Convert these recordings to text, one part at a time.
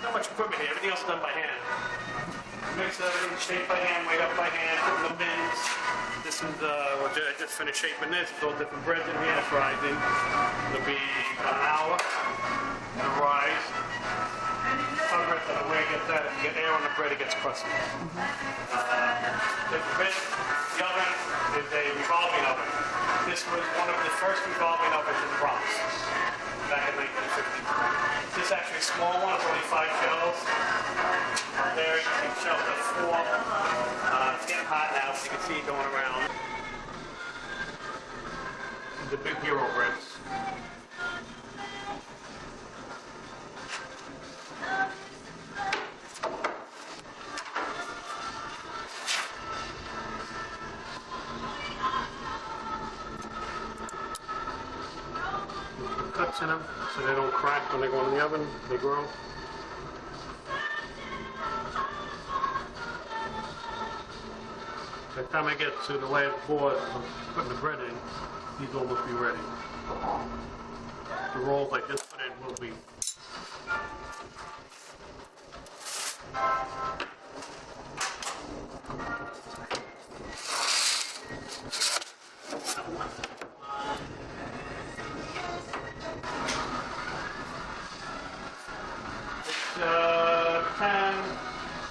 Not much equipment here. Everything else is done by hand. Mix everything, shaped by hand, weighed up by hand, put in the bins. This is I just finished shaping this. It's all different breads in here. It's rising. It'll be about an hour. It'll rise. Cover it. The way it gets that, if you get air on the bread, it gets crusty. The oven is a revolving oven. This was one of the first revolving ovens in the Bronx back in 1950. This is actually a small one. It's only 5 shelves. There you can shelf the 4. It's getting hot now, so you can see it going around. The big hero breads. Cuts in them so they don't crack when they go in the oven. They grow. By the time I get to the last board of putting the bread in, these will almost be ready. The rolls I just put in will be. It's 10,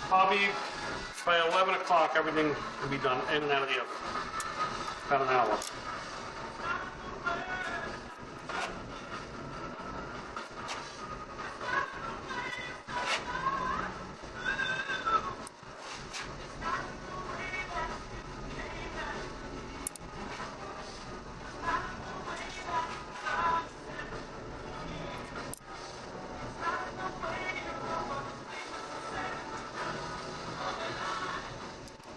probably by 11 o'clock everything will be done in and out of the oven. About an hour.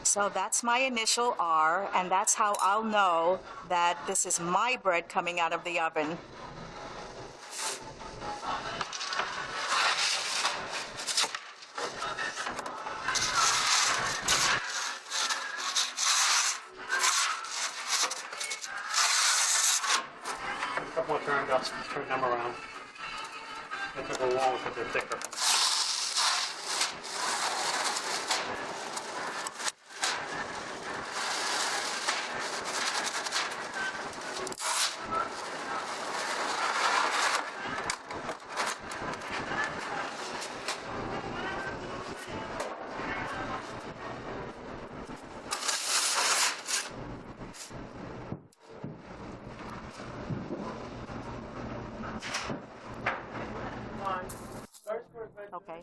So that's my initial R, and that's how I'll know that this is my bread coming out of the oven. A couple more turn them around. They took a long because they're thicker. Okay.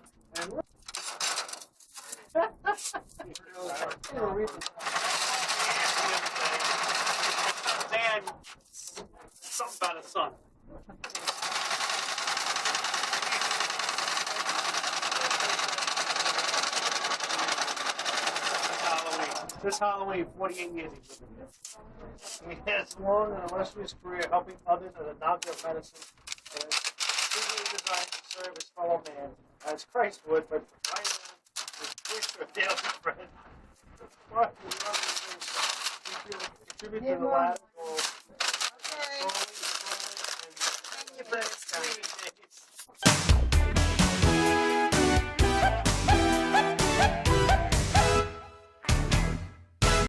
Dan, something about his son. This Halloween, 48 years he's living here. He has long and illustrious career helping others as a doctor of medicine and is visually designed to serve his fellow man as Christ would, but right now is pushed for daily bread. What we love is contribute to the last